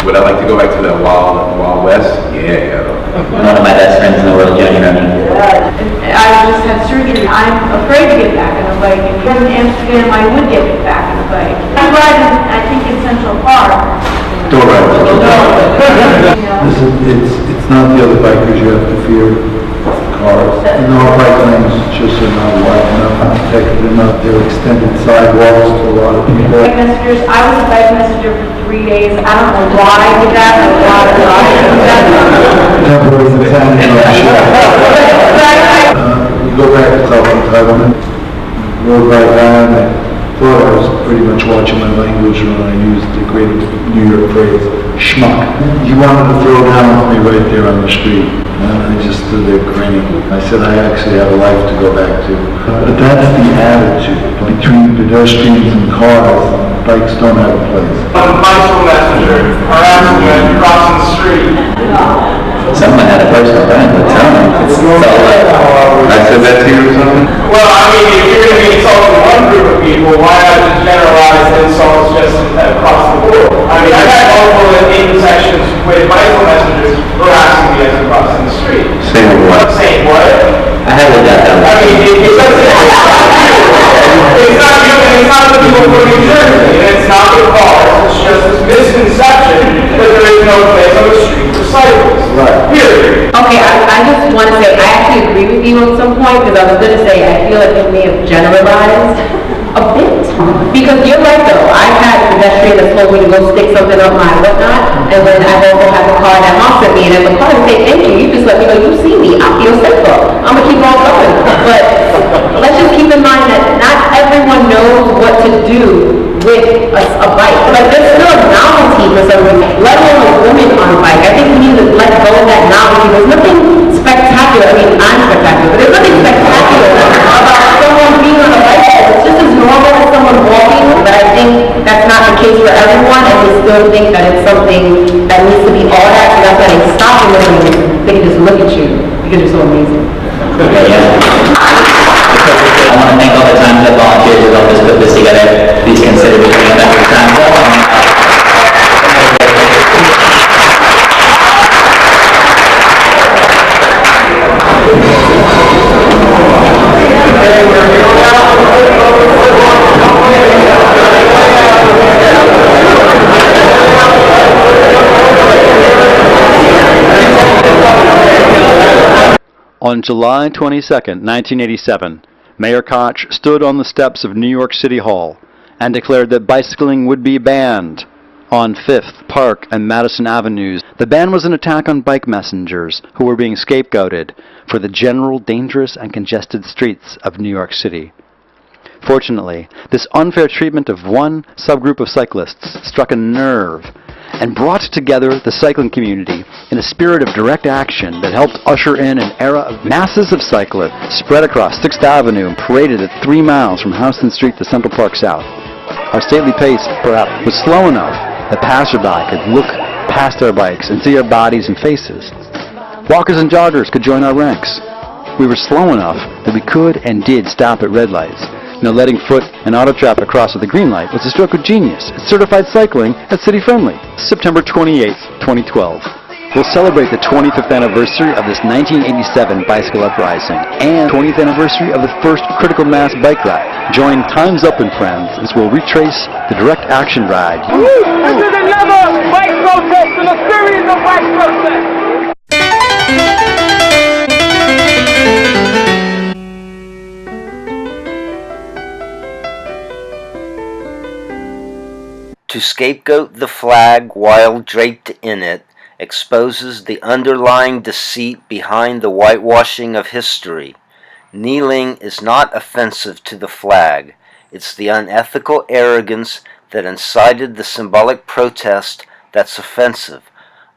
L: would I like to go back to that Wild West? Yeah.
B: One of my best friends in the world, Johnny Running.
G: I just had surgery. I'm afraid to get back on a bike. And here in Amsterdam, I would get back on a bike. I ride, I think, in Central Park.
U: Door it's not the other bikers you have to fear, cars. And our bike lanes just are not wide enough, not protected enough. They're extended sidewalks to a lot of people.
G: Bike messengers, I was a bike messenger for 3 days. I don't know why I did that, or why I did that.
U: Temporary insanity. You go back to self-entitlement, rode right down and thought I was pretty much watching my language when I used the great New York phrase, schmuck. He wanted to throw down with me right there on the street. And I just stood there grinning. I said, I actually have a life to go back to. But that's the attitude. Between pedestrians and cars, bikes don't have a place.
D: One bicycle messenger harassing you as you're crossing the street.
K: Someone had a personal friend, but tell me.
H: I said that to you or something?
D: Well, I mean, if you're going to be insulting one group of people, why not just generalize insults just across the board? I mean, I've had multiple intersections with bicycle messengers harassing me as I'm crossing the street.
H: Saying what?
D: Saying what?
K: I had to that down.
D: I mean, it's not you, and it's not the people from New Jersey, and it's not the cars. It's just this misconception that there is no place on the street for cyclists.
U: Right.
D: Period.
X: Okay, I just want to say, I actually agree with you at some point, because I was going to say, I feel like it may have generalized a bit. Because you're right though, I've had a pedestrian that told me to go stick something up my whatnot, and then I've also had the car that honks at me, and if the car would say, thank you, you just let me know you see me, I feel safer. I'm going to keep on going. But let's just keep in mind that not everyone knows what to do with a bike. Like, there's still a novelty for some reason, let alone a woman on a bike. I think we need to let go of that novelty. There's nothing spectacular. I mean, I'm spectacular, but there's nothing spectacular about someone being on a bike. It's just as normal as someone walking, but I think that's not the case for everyone, and we still think that it's something that needs to be all that, so that's why they stop and listen to you. They can just look at you because you're so amazing.
K: I want to thank all the times that volunteers have helped us put this together. Please consider becoming a member of Time's Up.
M: On July 22, 1987, Mayor Koch stood on the steps of New York City Hall and declared that bicycling would be banned on 5th, Park, and Madison Avenues. The ban was an attack on bike messengers who were being scapegoated for the general dangerous and congested streets of New York City. Fortunately, this unfair treatment of one subgroup of cyclists struck a nerve and brought together the cycling community in a spirit of direct action that helped usher in an era of masses of cyclists spread across 6th Avenue and paraded at 3 miles from Houston Street to Central Park South. Our stately pace, perhaps, was slow enough that passerby could look past our bikes and see our bodies and faces. Walkers and joggers could join our ranks. We were slow enough that we could and did stop at red lights. Letting foot and auto traffic cross at the green light was a stroke of genius. It's certified cycling at City Friendly. September 28th, 2012. We'll celebrate the 25th anniversary of this 1987 bicycle uprising and 20th anniversary of the first critical mass bike ride. Join Time's Up and Friends as we'll retrace the direct action ride.
D: This is another bike protest in a series of bike protests.
N: To scapegoat the flag while draped in it exposes the underlying deceit behind the whitewashing of history. Kneeling is not offensive to the flag. It's the unethical arrogance that incited the symbolic protest that's offensive.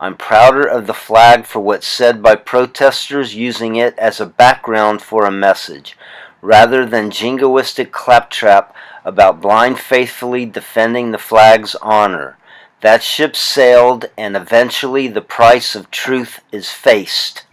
N: I'm prouder of the flag for what's said by protesters using it as a background for a message, rather than jingoistic claptrap about blind faithfully defending the flag's honor. That ship sailed, and eventually the price of truth is faced.